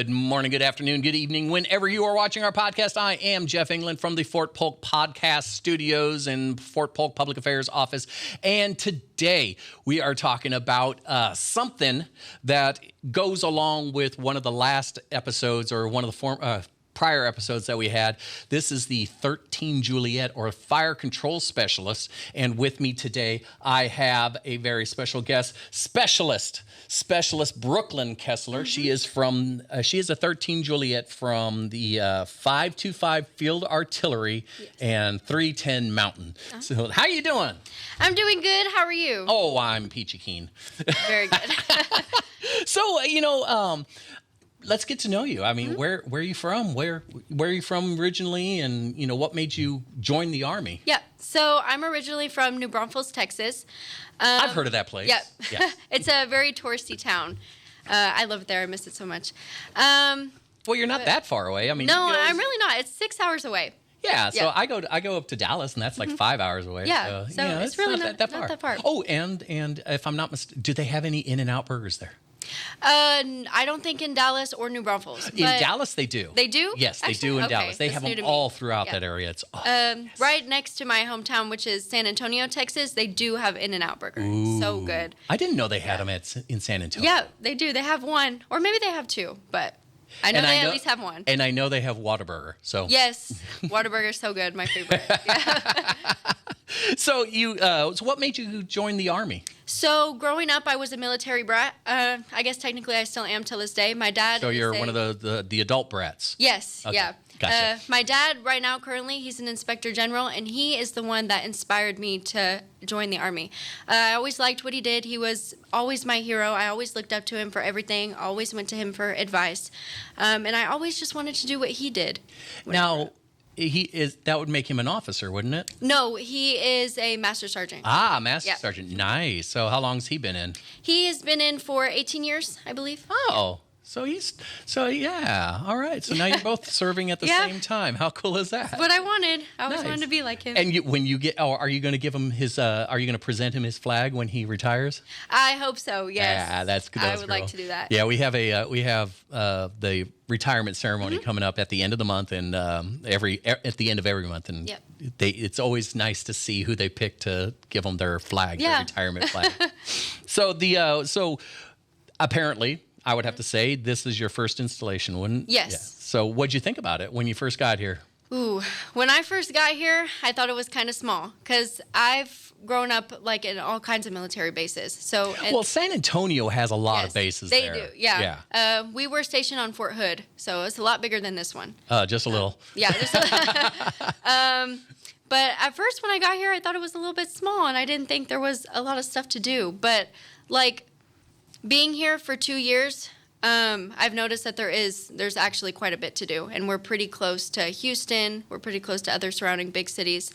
Good morning, good afternoon, good evening. Whenever you are watching our podcast, I am Jeff England from the Fort Polk Podcast Studios and Fort Polk Public Affairs Office. And today we are talking about something that goes along with one of the last episodes or one of the prior episodes that we had. This is the 13 Juliet, or Fire Control Specialist. And with me today, I have a very special guest, Specialist Brooklyn Kessler. Mm-hmm. She is a 13 Juliet from the 525 Field Artillery and 310 Mountain. Uh-huh. So how you doing? I'm doing good. How are you? Oh, I'm peachy keen. Very good. So, let's get to know you. I mean, where are you from? Where are you from originally? And, what made you join the Army? Yeah. So I'm originally from New Braunfels, Texas. I've heard of that place. Yeah. Yes. It's a very touristy town. I love it there. I miss it so much. Well, you're not that far away. I mean, no, I'm really not. It's 6 hours away. Yeah, so I go up to Dallas, and that's like 5 hours away. Yeah, so it's really not that far. Oh, and if I'm not mistaken, do they have any In-N-Out burgers there? I don't think in Dallas or New Braunfels. In Dallas, they do. They do? Yes, they do in Dallas. They have them all throughout that area. It's awesome. Right next to my hometown, which is San Antonio, Texas, they do have In-N-Out Burger. Ooh. So good. I didn't know they had them in San Antonio. Yeah, they do. They have one, or maybe they have two, but I know they at least have one. And I know they have Whataburger. So yes, Whataburger is so good. My favorite. Yeah. So so what made you join the Army? So growing up, I was a military brat. I guess technically I still am till this day. My dad. So you're one of the adult brats. Yes. Okay. Yeah. Gotcha. My dad right now currently he's an inspector general, and he is the one that inspired me to join the Army. I always liked what he did. He was always my hero. I always looked up to him for everything. Always went to him for advice, and I always just wanted to do what he did. Now. That would make him an officer, wouldn't it? No, he is a master sergeant. Ah, master sergeant. Nice. So how long's he been in? He has been in for 18 years, I believe. Oh, so yeah. All right. So now you're both serving at the same time. How cool is that? That's what I wanted. I always wanted to be like him. And when you get, are you going to give him his? Are you going to present him his flag when he retires? I hope so. Yes. Yeah, that's good. I would like to do that. Yeah, we have the retirement ceremony coming up at the end of the month, and at the end of every month, and it's always nice to see who they pick to give them their flag, their retirement flag. So apparently, I would have to say this is your first installation, wouldn't? Yes. Yeah. So what'd you think about it when you first got here? Ooh, when I first got here, I thought it was kind of small because I've grown up like in all kinds of military bases. San Antonio has a lot of bases there. They do, yeah. We were stationed on Fort Hood, so it's a lot bigger than this one. Just a little. Yeah, just a little. But at first when I got here, I thought it was a little bit small, and I didn't think there was a lot of stuff to do. But being here for 2 years, I've noticed that there's actually quite a bit to do, and we're pretty close to Houston. We're pretty close to other surrounding big cities.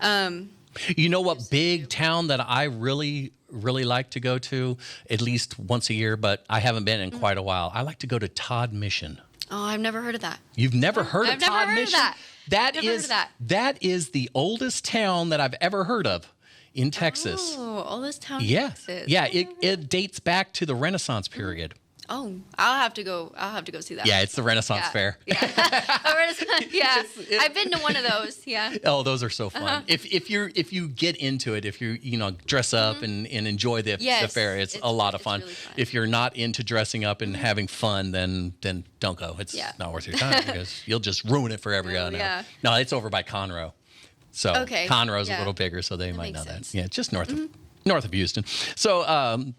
You know what big town that I really, really like to go to, at least once a year, but I haven't been in quite a while. I like to go to Todd, Michigan. Oh, I've never heard of that. You've never heard of Todd, Michigan? That is the oldest town that I've ever heard of in Texas. Oh, oldest town in Texas. Yeah, it dates back to the Renaissance period. Oh, I'll have to go see that. Yeah, it's the Renaissance Fair. Yeah. I've been to one of those. Yeah. Oh, those are so fun. If you get into it, if you dress up and enjoy the fair, it's a lot of fun. Really fun. If you're not into dressing up and having fun, then don't go. It's not worth your time because you'll just ruin it for everyone. No, it's over by Conroe. So Conroe's a little bigger, so they might know that. Yeah, just north of Houston. So,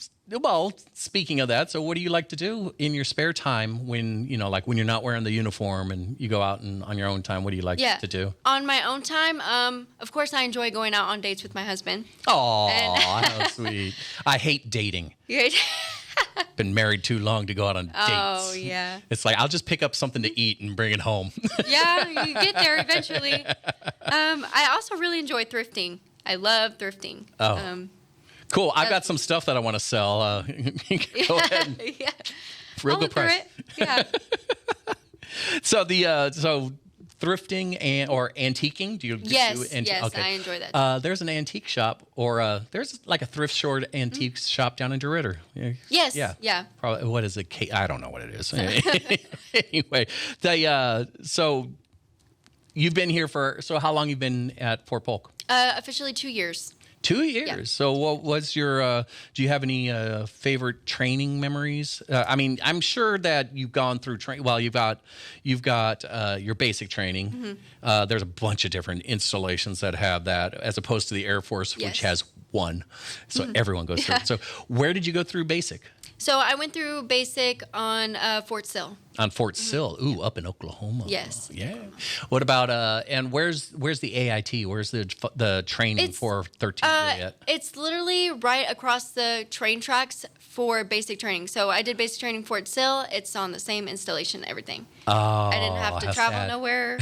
speaking of that, so what do you like to do in your spare time when when you're not wearing the uniform and you go out and on your own time? What do you like to do? On my own time, of course, I enjoy going out on dates with my husband. Oh, how sweet! I hate dating. Been married too long to go out on dates. Oh, yeah. It's like, I'll just pick up something to eat and bring it home. Yeah, you get there eventually. I also really enjoy thrifting. I love thrifting. Oh, cool. I've got some stuff that I want to sell. Go ahead. Yeah. Real good price. Yeah. So thrifting or antiquing? Do you Yes, do yes, okay. I enjoy that. There's an antique shop, or there's like a thrift store antique shop down in DeRidder. Yes, Yeah. yeah. Probably. What is it? I don't know what it is. Anyway, so you've been here so how long you've been at Fort Polk? Officially 2 years. 2 years. Yeah. So what was your, do you have any favorite training memories? I mean, I'm sure that you've gone through well, you've got your basic training. There's a bunch of different installations that have that, as opposed to the Air Force, which has one. So everyone goes through it. So where did you go through basic? So I went through basic on Fort Sill. On Fort Sill, up in Oklahoma. Yes. Yeah. What about and where's the AIT? Where's the training for 13 Juliet? It's literally right across the train tracks for basic training. So I did basic training Fort Sill. It's on the same installation, everything. Oh, I didn't have to travel sad. nowhere.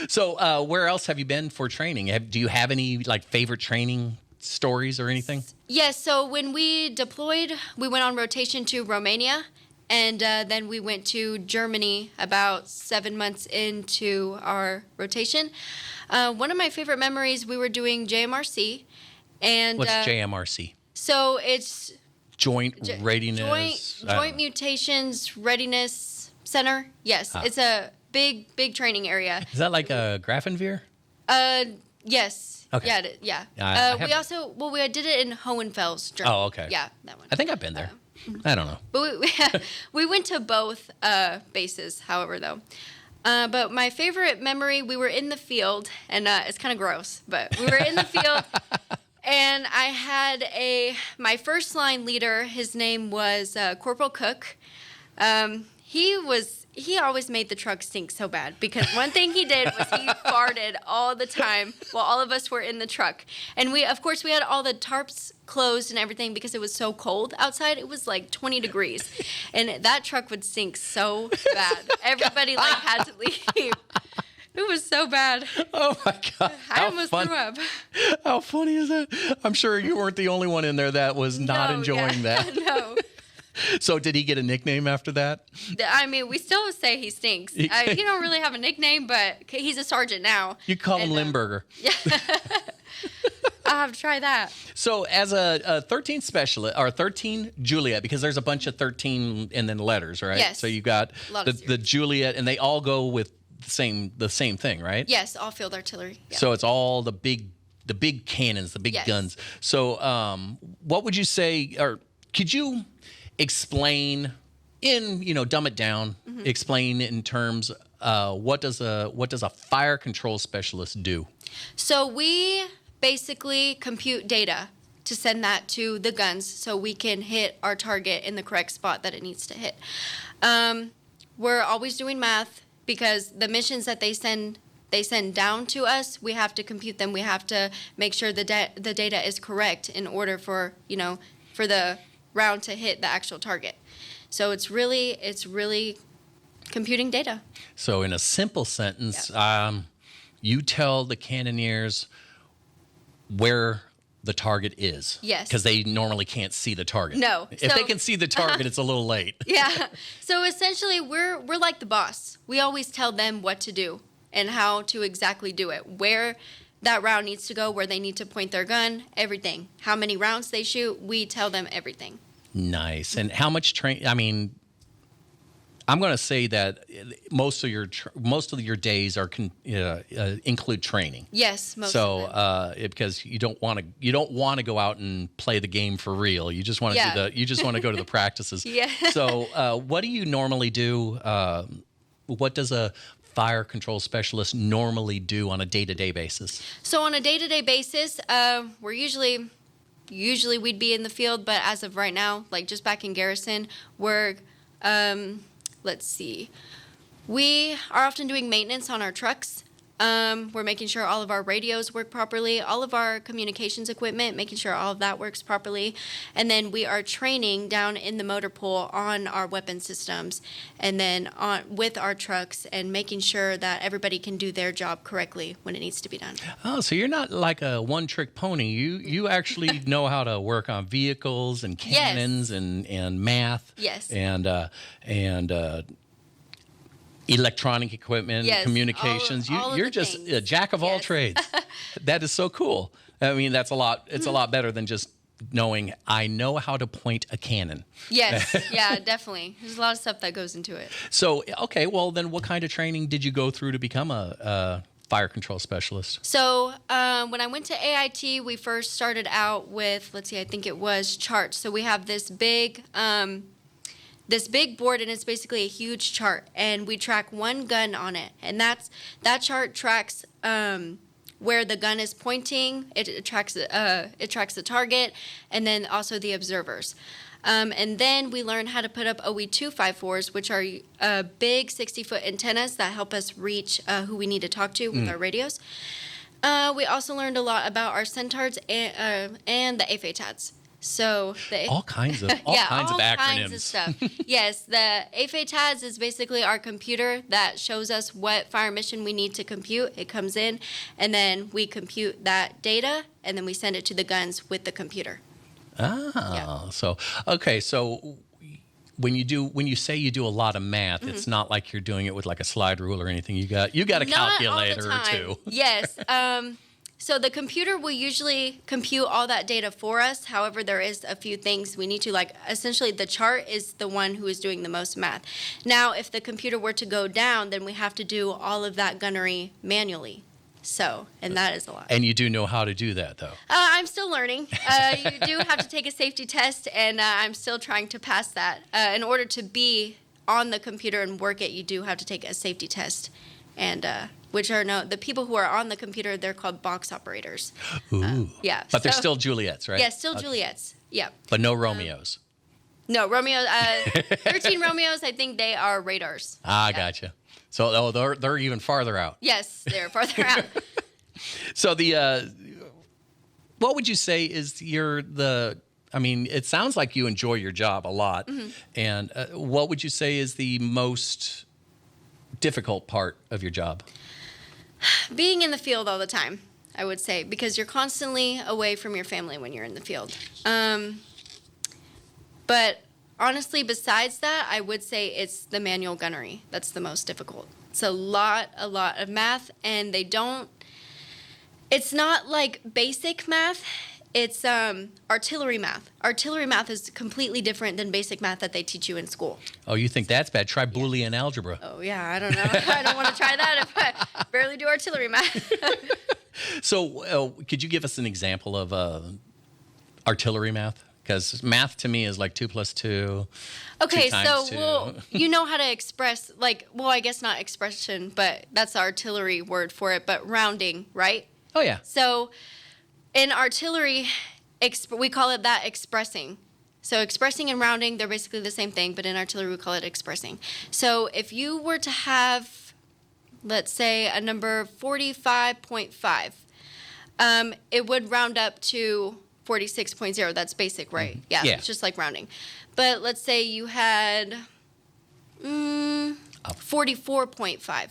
So where else have you been for training? Do you have any like favorite training stories or anything? Yes. So when we deployed, we went on rotation to Romania. And then we went to Germany about 7 months into our rotation. One of my favorite memories, we were doing JMRC. And What's JMRC? So it's Joint Readiness. Joint Mutations Readiness Center. Yes, it's a big training area. Is that like a Grafenveer? Yes. Okay. Yeah. We did it in Hohenfels, Germany. Oh, okay. Yeah, that one. I think I've been there. I don't know. But we went to both bases, however, though. But my favorite memory, we were in the field, and it's kind of gross, but we were in the field, and I had my first line leader, his name was Corporal Cook. He always made the truck stink so bad, because one thing he did was he farted all the time while all of us were in the truck. And we had all the tarps closed and everything because it was so cold outside. It was like 20 degrees. And that truck would stink so bad. Everybody had to leave. It was so bad. Oh my God. I almost threw up. How funny is that? I'm sure you weren't the only one in there that was not enjoying that. No. So did he get a nickname after that? I mean, we still say he stinks. He don't really have a nickname, but he's a sergeant now. You call him Limburger. Yeah. I'll have to try that. So as a 13 specialist, or 13 Juliet, because there's a bunch of 13 and then letters, right? Yes. So you got the Juliet, and they all go with the same thing, right? Yes, all field artillery. Yeah. So it's all the big cannons, the big guns. So what would you say, or could you explain dumb it down, explain in terms what does a fire control specialist do? So we basically compute data to send that to the guns so we can hit our target in the correct spot that it needs to hit. We're always doing math, because the missions that they send down to us, we have to compute them. We have to make sure the data is correct in order for the round to hit the actual target. So it's really computing data. So in a simple sentence, you tell the cannoneers where the target is. Yes. Because they normally can't see the target. No. If they can see the target, it's a little late. Yeah. So essentially, we're like the boss. We always tell them what to do and how to exactly do it, where that round needs to go, where they need to point their gun, everything. How many rounds they shoot, we tell them everything. Nice. And how much I mean, I'm going to say that most of your days are include training. Yes, most of them. Because you don't want to go out and play the game for real. You just want to you just want to go to the practices. Yeah. So what do you normally do? What does a fire control specialist normally do on a day-to-day basis? So on a day-to-day basis, we're usually we'd be in the field, but as of right now, like just back in garrison, we're let's see. We are often doing maintenance on our trucks. We're making sure all of our radios work properly, all of our communications equipment, making sure all of that works properly. And then we are training down in the motor pool on our weapon systems, and then with our trucks, and making sure that everybody can do their job correctly when it needs to be done. Oh, so you're not like a one-trick pony. You actually know how to work on vehicles and cannons and math. Yes. And electronic equipment, Yes, communications. all of You're the just things. a jack of all Yes. trades. That is so cool. I mean, that's a lot. It's a lot better than just knowing I know how to point a cannon. Yes, yeah, definitely. There's a lot of stuff that goes into it. So, okay, well, then what kind of training did you go through to become a fire control specialist? So when I went to AIT, we first started out with, let's see, I think it was charts. So we have this big board, and it's basically a huge chart, and we track one gun on it, and that chart tracks where the gun is pointing. It tracks the target, and then also the observers. And then we learn how to put up OE254s, which are big 60-foot antennas that help us reach who we need to talk to with our radios. We also learned a lot about our centaurs and the AFATADs. So all kinds of acronyms. Kinds of stuff. Yes, the AFATADs is basically our computer that shows us what fire mission we need to compute. It comes in, and then we compute that data, and then we send it to the guns with the computer. So okay, so when you say you do a lot of math, it's not like you're doing it with like a slide rule or anything. You got a calculator or two. Yes. So the computer will usually compute all that data for us. However, there is a few things we need to, like, essentially the chart is the one who is doing the most math. Now, if the computer were to go down, then we have to do all of that gunnery manually. So, and that is a lot. And you do know how to do that, though. I'm still learning. You do have to take a safety test, and I'm still trying to pass that. In order to be on the computer and work it, you do have to take a safety test, and the people who are on the computer, they're called box operators. Ooh. Yeah. But they're still Juliets, right? Yeah, still Juliets. Yeah. But no Romeos. No, Romeo. 13 Romeos, I think they are radars. Gotcha. So they're even farther out. Yes, they're farther out. So what would you say is I mean, it sounds like you enjoy your job a lot. And what would you say is the most difficult part of your job? Being in the field all the time, I would say, because you're constantly away from your family when you're in the field. But honestly, besides that, I would say it's the manual gunnery that's the most difficult. It's a lot of math, and it's not like basic math. It's artillery math. Artillery math is completely different than basic math that they teach you in school. Oh, you think that's bad? Try Boolean algebra. Oh, yeah, I don't know. I don't want to try that if I barely do artillery math. So could you give us an example of artillery math? Because math to me is like 2 + 2. Okay, 2 times 2. Well, you know how to express, I guess not expression, but that's the artillery word for it, but rounding, right? Oh, yeah. So in artillery, we call it that expressing. So expressing and rounding, they're basically the same thing, but in artillery we call it expressing. So if you were to have, let's say, a number 45.5, it would round up to 46.0. That's basic, right? Yeah, it's just like rounding. But let's say you had 44.5.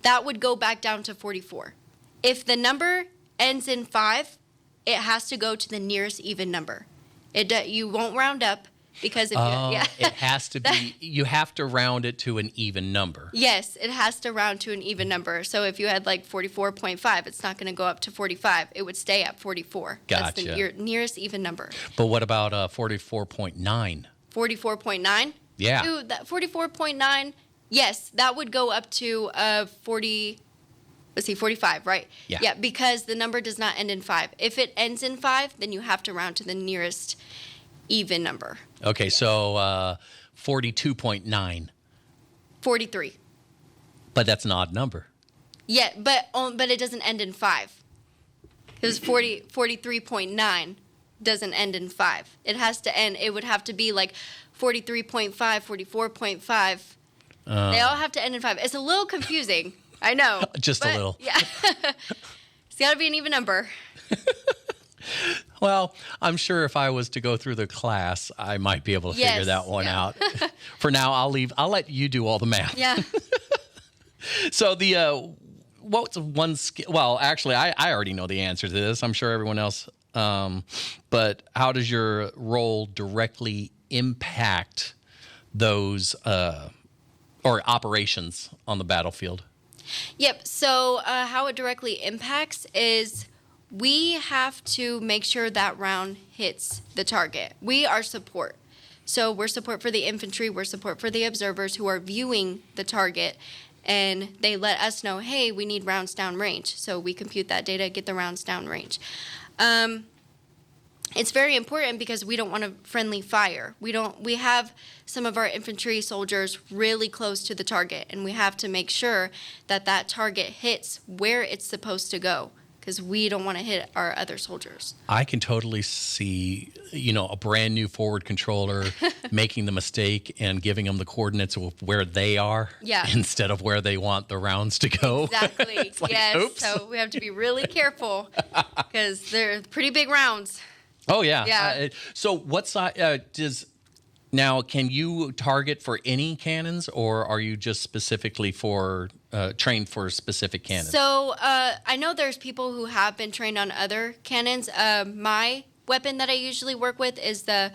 That would go back down to 44. If the number ends in 5, it has to go to the nearest even number. You won't round up because if it has to be. You have to round it to an even number. Yes, it has to round to an even number. So if you had like 44.5, it's not going to go up to 45. It would stay at 44. Gotcha. That's your nearest even number. But what about 44.9? 44.9? Yeah. Ooh, that 44.9. Yes, that would go up to 45, right? Yeah. Yeah, because the number does not end in 5. If it ends in 5, then you have to round to the nearest even number. Okay, so 42.9. 43. But that's an odd number. Yeah, but it doesn't end in 5. Because 43.9 doesn't end in 5. It has to end. It would have to be like 43.5, 44.5. They all have to end in 5. It's a little confusing. I know. Just a little. Yeah. It's got to be an even number. Well, I'm sure if I was to go through the class, I might be able to figure that one out. For now, I'll let you do all the math. Yeah. So what's one skill? Well, actually, I already know the answer to this. I'm sure everyone else. But how does your role directly impact those or operations on the battlefield? Yep. So how it directly impacts is we have to make sure that round hits the target. We are support. So we're support for the infantry. We're support for the observers who are viewing the target. And they let us know, hey, we need rounds down range. So we compute that data, get the rounds down range. It's very important because we don't want to friendly fire. We have some of our infantry soldiers really close to the target, and we have to make sure that that target hits where it's supposed to go, because we don't want to hit our other soldiers. I can totally see, a brand new forward controller making the mistake and giving them the coordinates of where they are instead of where they want the rounds to go. Exactly. Like, yes. oops. So we have to be really careful because they're pretty big rounds. Oh, yeah. Yeah. So what side can you target for any cannons, or are you just specifically trained for specific cannons? So I know there's people who have been trained on other cannons. My weapon that I usually work with is the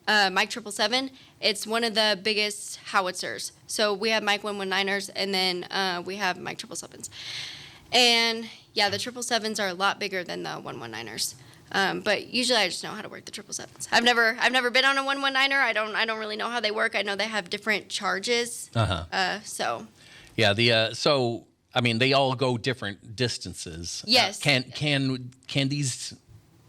Mike 777. It's one of the biggest howitzers. So we have Mike 119ers, and then we have Mike 777s. And yeah, the 777s are a lot bigger than the 119ers. But usually I just know how to work the 777s. I've never been on a 119er. I don't really know how they work. I know they have different charges. So. Yeah. They all go different distances. Yes. Can these?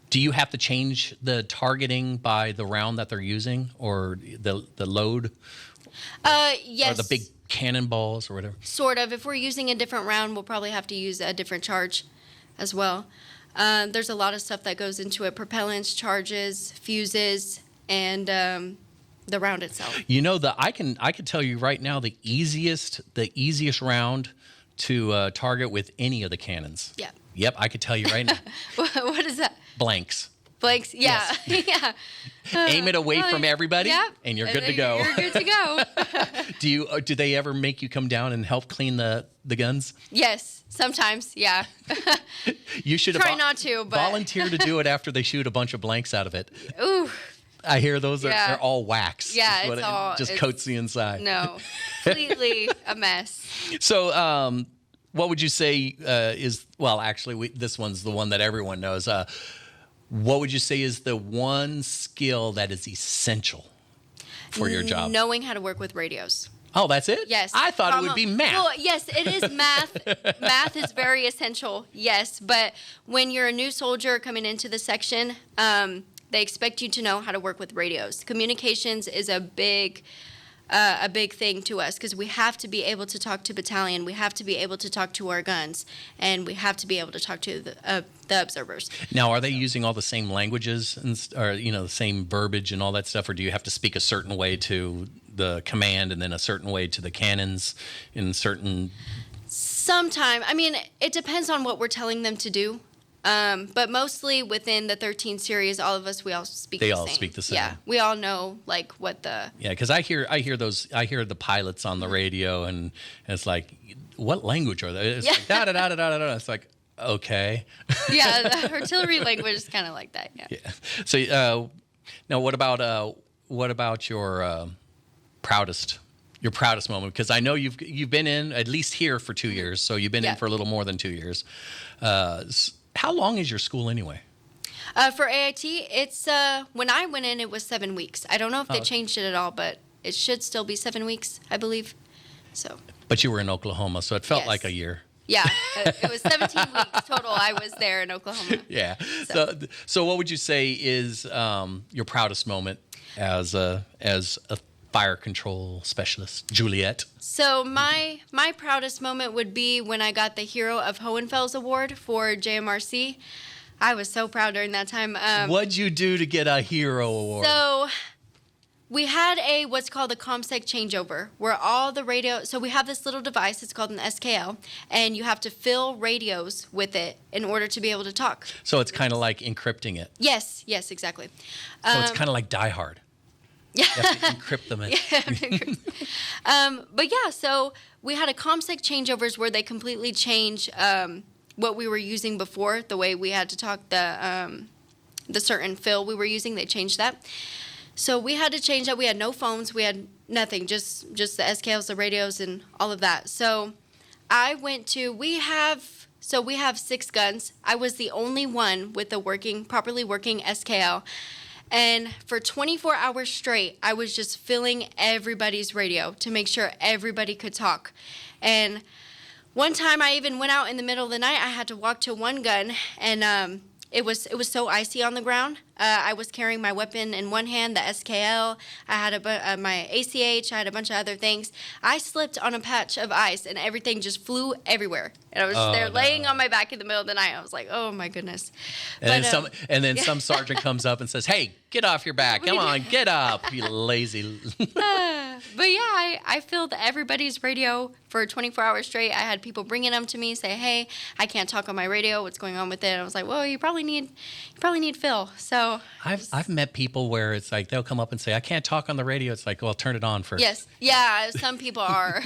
Do you have to change the targeting by the round that they're using, or the load? Yes. Or the big cannonballs or whatever. Sort of. If we're using a different round, we'll probably have to use a different charge, as well. There's a lot of stuff that goes into it: propellants, charges, fuses, and the round itself. I can tell you right now the easiest round to target with any of the cannons. Yeah. Yep, I could tell you right now. What is that? Blanks. Blanks. Yeah. Yes. Yeah. Aim it away from everybody, and you're good to go. You're good to go. Do they ever make you come down and help clean the guns? Yes, sometimes. Yeah. You should try not to, but volunteer to do it after they shoot a bunch of blanks out of it. Ooh. I hear they're all wax. Yeah, it coats the inside. No, completely a mess. So, what would you say this one's the one that everyone knows. What would you say is the one skill that is essential for your job? Knowing how to work with radios. Oh, that's it? Yes. I thought it would be math. Well, yes, it is math. Math is very essential, yes. But when you're a new soldier coming into the section, they expect you to know how to work with radios. Communications is a big thing to us, because we have to be able to talk to battalion, we have to be able to talk to our guns, and we have to be able to talk to the observers. Now, are they using all the same languages or the same verbiage and all that stuff, or do you have to speak a certain way to the command and then a certain way to the cannons in certain? Sometime. It depends on what we're telling them to do. But mostly within the 13 series, all of us, we all speak the same. They all speak the same. Yeah, we all know what the. Yeah, because I hear the pilots on the radio, and it's like, what language are they? It's like da da da da da da. It's like, okay. Yeah, the artillery language is kind of like that. Yeah. Yeah. So now, what about your proudest? Your proudest moment, because I know you've been in at least here for 2 years, so you've been in for a little more than 2 years. How long is your school anyway? For AIT, it's when I went in, it was 7 weeks. I don't know if they changed it at all, but it should still be 7 weeks, I believe. So. But you were in Oklahoma, so it felt like a year. Yeah, it was 17 weeks total. I was there in Oklahoma. Yeah. So what would you say is your proudest moment as a fire control specialist, Juliet? So my proudest moment would be when I got the Hero of Hohenfels Award for JMRC. I was so proud during that time. What'd you do to get a Hero Award? So we had what's called a ComSec changeover, where all the radio. So we have this little device. It's called an SKL, and you have to fill radios with it in order to be able to talk. So it's kind of like encrypting it. Yes, exactly. So it's kind of like Die Hard. Yeah. You have to encrypt them. But yeah, so we had a ComSec changeovers where they completely change what we were using before, the way we had to talk, the certain fill we were using, they changed that. So we had to change that. We had no phones. We had nothing, just the SKLs, the radios, and all of that. So I went to, we have 6 guns. I was the only one with a properly working SKL. And for 24 hours straight, I was just filling everybody's radio to make sure everybody could talk. And one time I even went out in the middle of the night. I had to walk to one gun, and it was so icy on the ground. I was carrying my weapon in one hand, the SKL. I had my ACH. I had a bunch of other things. I slipped on a patch of ice, and everything just flew everywhere. And I was just there laying on my back in the middle of the night. I was like, oh, my goodness. And then some sergeant comes up and says, hey, get off your back. Come on, get up, you lazy. But yeah, I filled everybody's radio for 24 hours straight. I had people bringing them to me, say, hey, I can't talk on my radio. What's going on with it? And I was like, well, you probably need Phil. So I've met people where it's like they'll come up and say, I can't talk on the radio. It's like, well, turn it on first. Yes. Yeah, some people are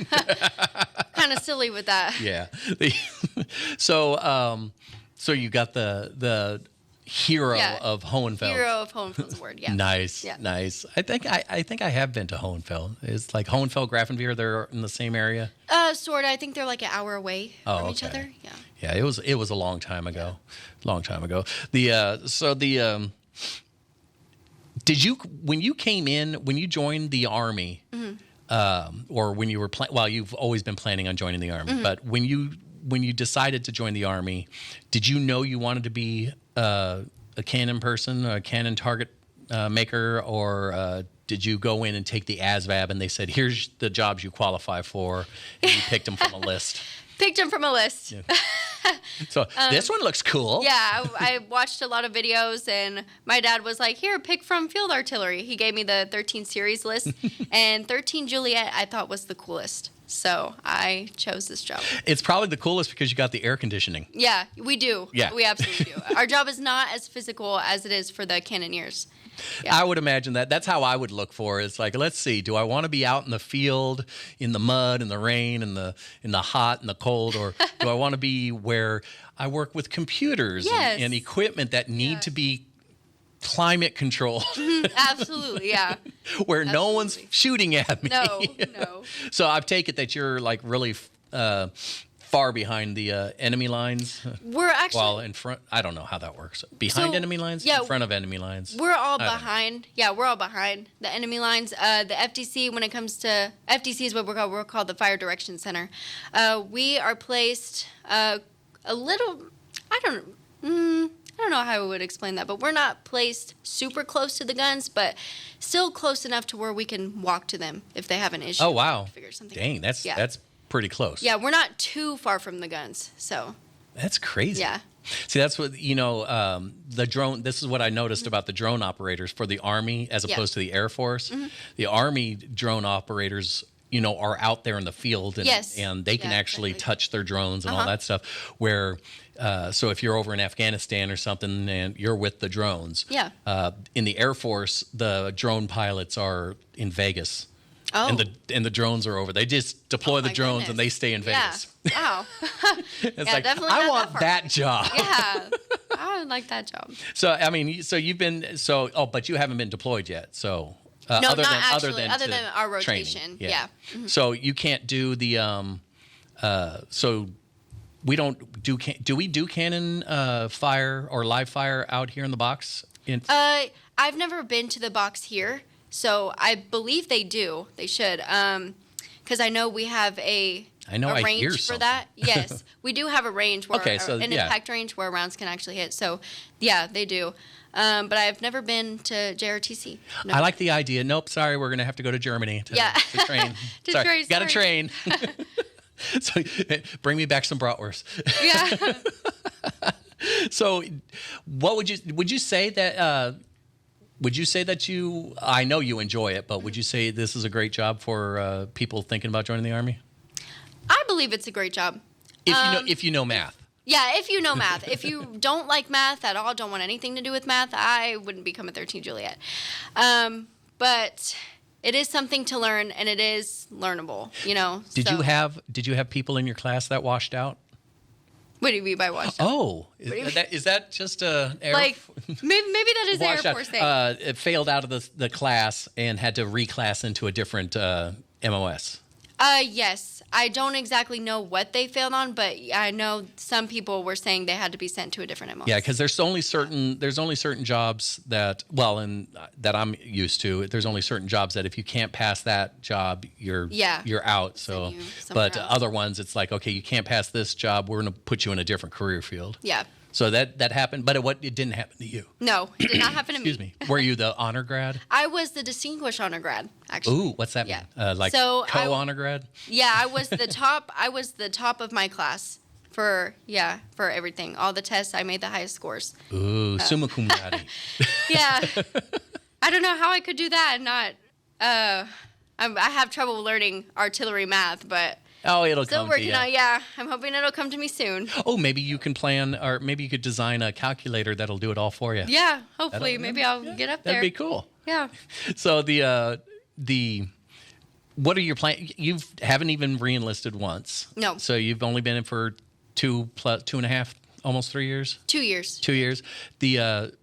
kind of silly with that. Yeah. So you got the hero of Hohenfeld. Hero of Hohenfeld's Award, yeah. Nice, yeah. Nice. I think I have been to Hohenfeld. It's like Hohenfeld, Grafenwehr, they're in the same area? Sort of. I think they're like an hour away from each other. Yeah. Yeah, it was a long time ago. Long time ago. Did you, when you came in, when you joined the Army, or when you were, you've always been planning on joining the Army, but when you decided to join the Army, did you know you wanted to be a cannon person, a cannon target maker, or did you go in and take the ASVAB and they said, here's the jobs you qualify for, and you picked them from a list? Picked them from a list. Yeah. So this one looks cool. Yeah, I watched a lot of videos, and my dad was like, here, pick from field artillery. He gave me the 13 series list, and 13 Juliet I thought was the coolest. So I chose this job. It's probably the coolest because you got the air conditioning. Yeah, we do. Yeah. We absolutely do. Our job is not as physical as it is for the cannoneers. Yeah. I would imagine that's how I would look for it. It's like, let's see, do I want to be out in the field, in the mud, in the rain, in the hot and the cold, or do I want to be where I work with computers and equipment that need to be climate controlled? Absolutely, yeah. Where no one's shooting at me. No. So I take it that you're like really far behind the enemy lines. We're actually in front. I don't know how that works. Behind enemy lines, in front of enemy lines. We're all behind. Yeah, we're all behind the enemy lines. The FDC, when it comes to FDC, is what we're called the Fire Direction Center. We are placed a little. I don't know how I would explain that, but we're not placed super close to the guns, but still close enough to where we can walk to them if they have an issue. Oh wow! Figure something Dang, out. that's pretty close. Yeah, we're not too far from the guns, so. That's crazy. Yeah. See, that's what, the drone, this is what I noticed about the drone operators for the Army as opposed to the Air Force. The Army drone operators, are out there in the field and they can actually touch their drones and all that stuff. Where, so if you're over in Afghanistan or something and you're with the drones, in the Air Force, the drone pilots are in Vegas. Oh. And the drones are over. They just deploy the drones and they stay in Vegas. Wow. It's like, definitely I not want that job. Yeah. I would like that job. So I mean, so you've been but you haven't been deployed yet. So no, other than than our rotation. Training. Yeah. So you can't do the so we don't do we do cannon fire or live fire out here in the box? I've never been to the box here. So I believe they do. They should. Because I know we have a range for that. Yes, we do have a range where an impact range where rounds can actually hit. So, yeah, they do. But I've never been to JRTC. No. I like the idea. Nope, sorry, we're gonna have to go to Germany to train. Got to train. So bring me back some bratwurst. Yeah. So, what would you say that? Would you say that I know you enjoy it, but would you say this is a great job for people thinking about joining the Army? I believe it's a great job. If you know math. Yeah, if you know math. If you don't like math at all, don't want anything to do with math, I wouldn't become a 13 Juliet. But it is something to learn, and it is learnable, Did you have people in your class that washed out? What do you mean by washed out? Oh, is that just a air Like, maybe that is the Air washed Force thing. out? It failed out of the class and had to reclass into a different MOS. Yes. I don't exactly know what they failed on, but I know some people were saying they had to be sent to a different MOS. Yeah, because there's only certain jobs that that I'm used to. There's only certain jobs that if you can't pass that job, you're out. So, but other ones, it's like, okay, you can't pass this job. We're going to put you in a different career field. Yeah. So that happened, but it didn't happen to you. No, it did not happen to me. Excuse me. Were you the honor grad? I was the distinguished honor grad, actually. Ooh, what's that mean? Like So co-honor grad? Yeah, I was the top. I was the top of my class for everything. All the tests, I made the highest scores. Ooh, summa cum laude. Yeah. I don't know how I could do that and not. I have trouble learning artillery math, but. Oh, it'll still come to you. Still working on, yeah. I'm hoping it'll come to me soon. Oh, maybe you can plan, or maybe you could design a calculator that'll do it all for you. Yeah, hopefully. Maybe I'll get up there. That'd be cool. Yeah. So what are your plans? You haven't even re-enlisted once. No. So you've only been in for 2.5, almost 3 years? 2 years. 2 years.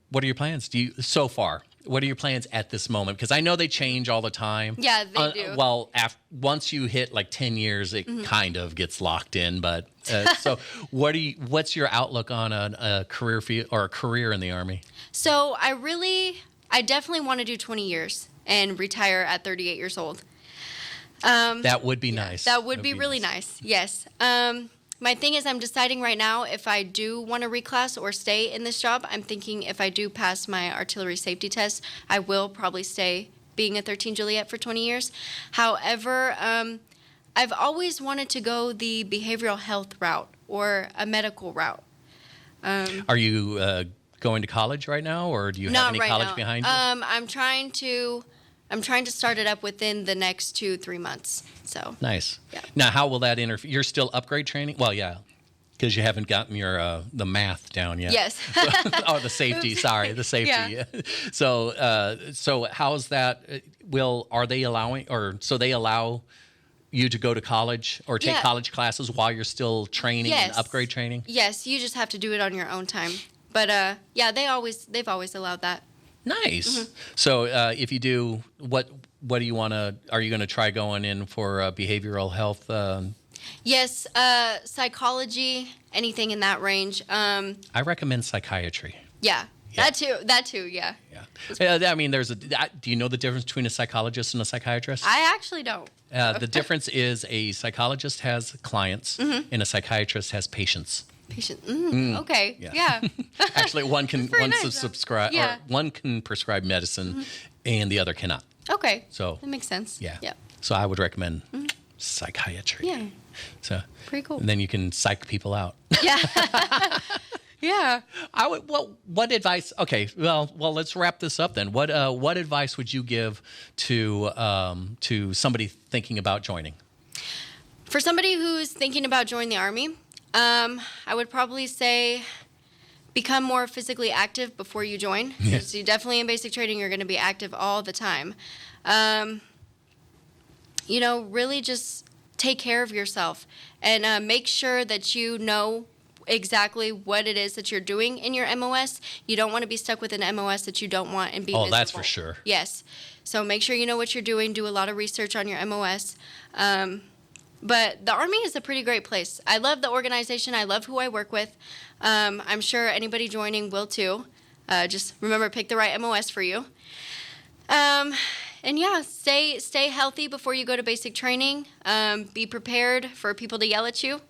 What are your plans? So far? What are your plans at this moment? Because I know they change all the time. Yeah, they do. Well, once you hit like 10 years, it kind of gets locked in. But so, what's your outlook on a career field or a career in the Army? So I definitely want to do 20 years and retire at 38 years old. That would be nice. That would be really nice. Yes. My thing is, I'm deciding right now if I do want to reclass or stay in this job. I'm thinking if I do pass my artillery safety test, I will probably stay being a 13 Juliet for 20 years. However, I've always wanted to go the behavioral health route or a medical route. Are you going to college right now, or do you have any college behind you? I'm trying to start it up within the next 2-3 months. So nice. Yeah. Now, how will that interfere? You're still upgrade training? Well, yeah, because you haven't gotten your the math down yet. Yes. Oh, the safety. Sorry, the safety. Yeah. So how's that? Are they allowing, or so they allow you to go to college or take college classes while you're still training and upgrade training? Yes, you just have to do it on your own time. But they've always allowed that. Nice. Mm-hmm. So if you do, what do you want to? Are you going to try going in for behavioral health? Yes, psychology, anything in that range. I recommend psychiatry. Yeah. That too. Yeah. Yeah. I mean, do you know the difference between a psychologist and a psychiatrist? I actually don't. The difference is a psychologist has clients and a psychiatrist has patients. Patient. Okay. Yeah. Actually, one can subscribe, Yeah. or one can prescribe medicine, and the other cannot. Okay. So that makes sense. Yeah. Yeah. So I would recommend psychiatry. Yeah. So pretty cool. And then you can psych people out. Yeah. Yeah. I would. Well, what advice? Okay. Well. Let's wrap this up then. What advice would you give to somebody thinking about joining? For somebody who's thinking about joining the Army, I would probably say become more physically active before you join. Yes. So you definitely in basic training, you're going to be active all the time. Really just take care of yourself and make sure that you know exactly what it is that you're doing in your MOS. You don't want to be stuck with an MOS that you don't want and be miserable. That's for sure. Yes. So make sure you know what you're doing. Do a lot of research on your MOS. But the Army is a pretty great place. I love the organization. I love who I work with. I'm sure anybody joining will too. Just remember, pick the right MOS for you. Stay healthy before you go to basic training. Be prepared for people to yell at you.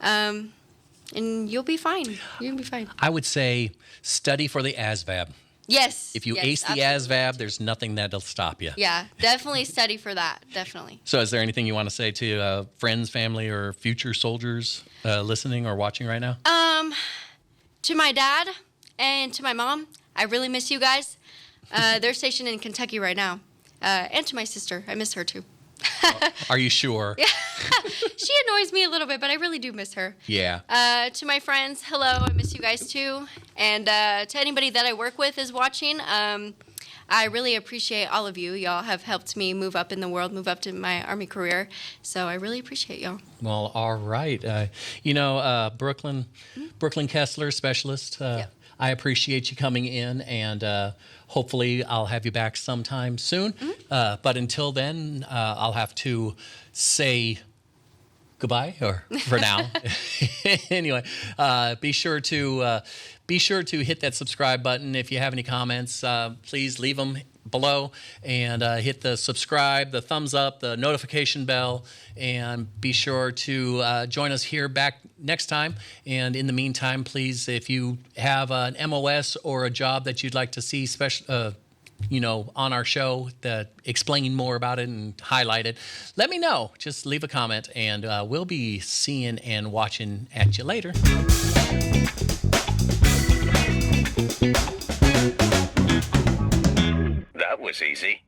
And you'll be fine. You'll be fine. I would say study for the ASVAB. Yes. If you ace the ASVAB, there's nothing that'll stop you. Yeah, definitely study for that. Definitely. So is there anything you want to say to friends, family, or future soldiers listening or watching right now? To my dad and to my mom, I really miss you guys. They're stationed in Kentucky right now. And to my sister, I miss her too. Are you sure? Yeah. She annoys me a little bit, but I really do miss her. Yeah. To my friends, hello, I miss you guys too. And to anybody that I work with is watching, I really appreciate all of you. Y'all have helped me move up in the world, move up to my Army career. So I really appreciate y'all. Well, all right. Brooklyn Kessler, specialist. I appreciate you coming in, and hopefully I'll have you back sometime soon. But until then, I'll have to say goodbye, or for now. Anyway, be sure to hit that subscribe button. If you have any comments, please leave them below, and hit the subscribe, the thumbs up, the notification bell, and be sure to join us here back next time. And in the meantime, please, if you have an MOS or a job that you'd like to see on our show, explaining more about it and highlight it, let me know. Just leave a comment, and we'll be seeing and watching at you later. That was easy.